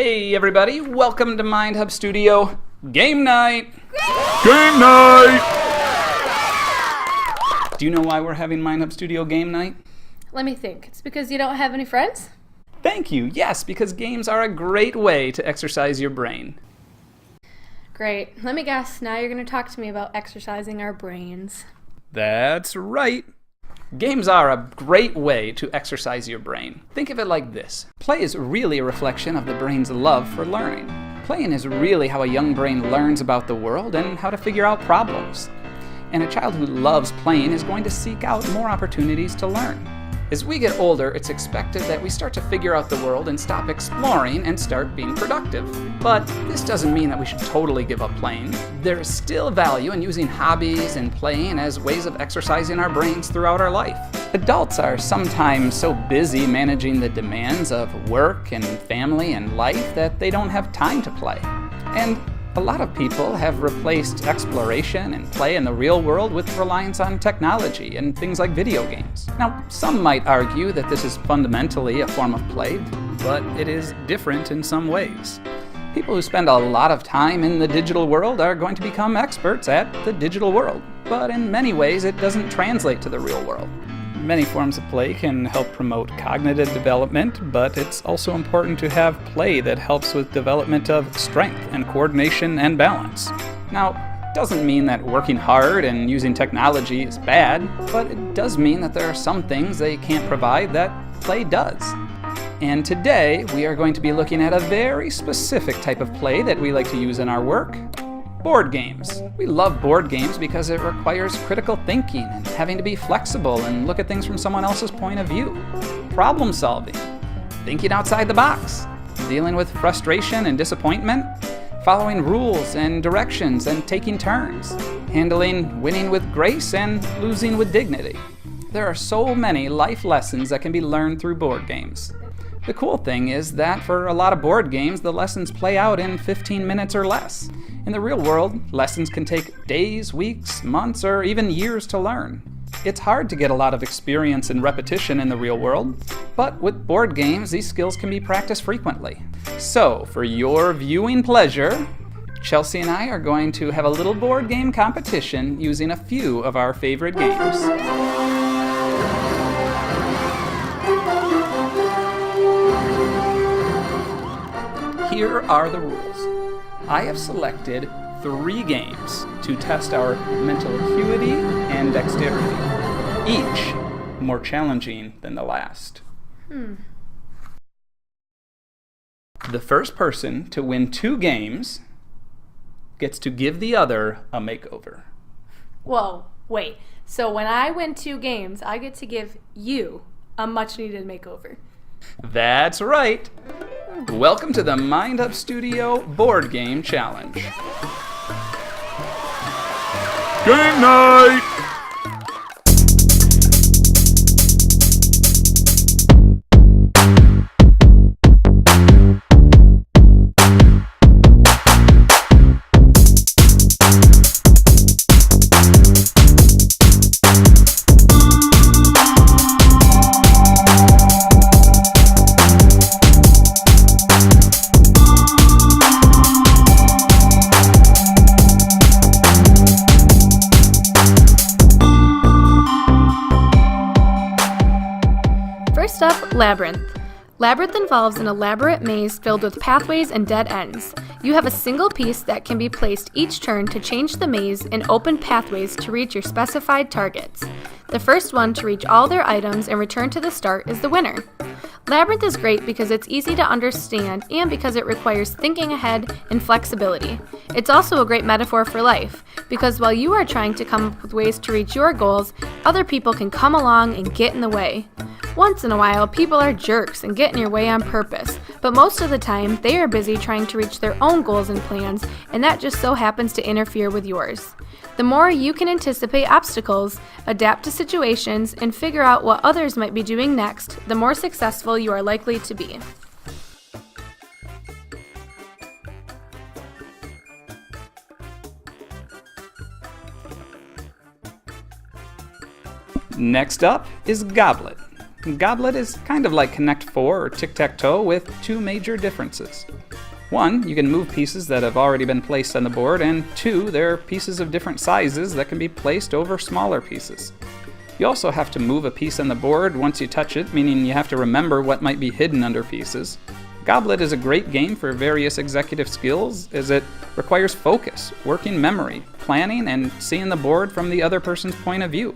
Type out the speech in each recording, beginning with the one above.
Hey everybody, welcome to mindhub.studio game night! Game night! Do you know why we're having mindhub.studio game night? Let me think. It's because you don't have any friends? Thank you, yes, because games are a great way to exercise your brain. Great. Let me guess, now you're going to talk to me about exercising our brains. That's right. Games are a great way to exercise your brain. Think of it like this. Play is really a reflection of the brain's love for learning. Playing is really how a young brain learns about the world and how to figure out problems. And a child who loves playing is going to seek out more opportunities to learn. As we get older, it's expected that we start to figure out the world and stop exploring and start being productive. But this doesn't mean that we should totally give up playing. There is still value in using hobbies and playing as ways of exercising our brains throughout our life. Adults are sometimes so busy managing the demands of work and family and life that they don't have time to play. And a lot of people have replaced exploration and play in the real world with reliance on technology and things like video games. Now, some might argue that this is fundamentally a form of play, but it is different in some ways. People who spend a lot of time in the digital world are going to become experts at the digital world, but in many ways it doesn't translate to the real world. Many forms of play can help promote cognitive development, but it's also important to have play that helps with development of strength and coordination and balance. Now, it doesn't mean that working hard and using technology is bad, but it does mean that there are some things they can't provide that play does. And today, we are going to be looking at a very specific type of play that we like to use in our work. Board games. We love board games because it requires critical thinking and having to be flexible and look at things from someone else's point of view. Problem solving. Thinking outside the box. Dealing with frustration and disappointment. Following rules and directions and taking turns. Handling winning with grace and losing with dignity. There are so many life lessons that can be learned through board games. The cool thing is that for a lot of board games, the lessons play out in 15 minutes or less. In the real world, lessons can take days, weeks, months, or even years to learn. It's hard to get a lot of experience and repetition in the real world, but with board games, these skills can be practiced frequently. So, for your viewing pleasure, Chelsea and I are going to have a little board game competition using a few of our favorite games. Here are the rules. I have selected 3 games to test our mental acuity and dexterity, each more challenging than the last. The first person to win 2 games gets to give the other a makeover. Whoa, wait. So when I win 2 games, I get to give you a much-needed makeover. That's right. Welcome to the mindhub.studio Board Game Challenge. Game night! First up, Labyrinth. Labyrinth involves an elaborate maze filled with pathways and dead ends. You have a single piece that can be placed each turn to change the maze and open pathways to reach your specified targets. The first one to reach all their items and return to the start is the winner. Labyrinth is great because it's easy to understand and because it requires thinking ahead and flexibility. It's also a great metaphor for life, because while you are trying to come up with ways to reach your goals, other people can come along and get in the way. Once in a while, people are jerks and get in your way on purpose, but most of the time, they are busy trying to reach their own goals and plans, and that just so happens to interfere with yours. The more you can anticipate obstacles, adapt to situations, and figure out what others might be doing next, the more successful you are likely to be. Next up is Goblet. Goblet is kind of like Connect 4 or Tic-Tac-Toe with two major differences. One, you can move pieces that have already been placed on the board, and two, there are pieces of different sizes that can be placed over smaller pieces. You also have to move a piece on the board once you touch it, meaning you have to remember what might be hidden under pieces. Goblet is a great game for various executive skills as it requires focus, working memory, planning, and seeing the board from the other person's point of view.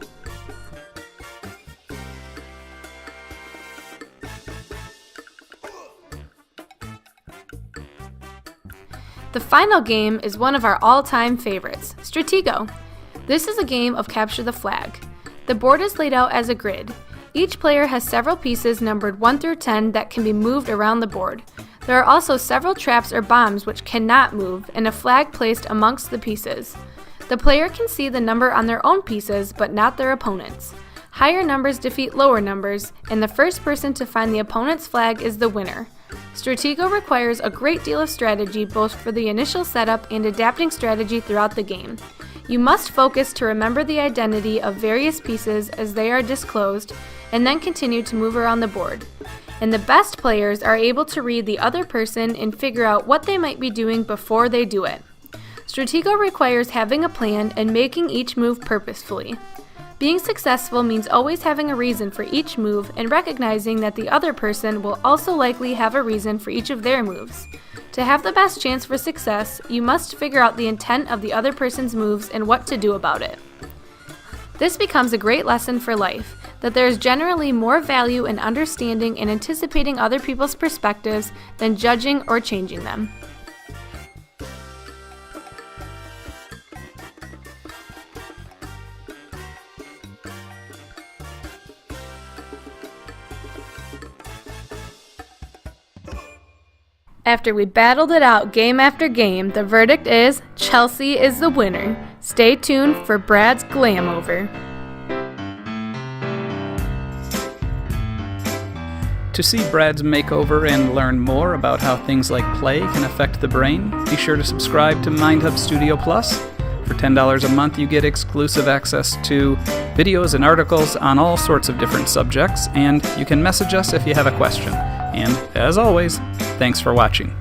The final game is one of our all-time favorites, Stratego. This is a game of capture the flag. The board is laid out as a grid. Each player has several pieces numbered 1 through 10 that can be moved around the board. There are also several traps or bombs which cannot move, and a flag placed amongst the pieces. The player can see the number on their own pieces, but not their opponents. Higher numbers defeat lower numbers, and the first person to find the opponent's flag is the winner. Stratego requires a great deal of strategy both for the initial setup and adapting strategy throughout the game. You must focus to remember the identity of various pieces as they are disclosed, and then continue to move around the board. And the best players are able to read the other person and figure out what they might be doing before they do it. Stratego requires having a plan and making each move purposefully. Being successful means always having a reason for each move and recognizing that the other person will also likely have a reason for each of their moves. To have the best chance for success, you must figure out the intent of the other person's moves and what to do about it. This becomes a great lesson for life, that there is generally more value in understanding and anticipating other people's perspectives than judging or changing them. After we battled it out game after game, the verdict is Chelsea is the winner. Stay tuned for Brad's Glam Over. To see Brad's makeover and learn more about how things like play can affect the brain, be sure to subscribe to mindhub.studio Plus. For $10 a month, you get exclusive access to videos and articles on all sorts of different subjects, and you can message us if you have a question. And as always, thanks for watching.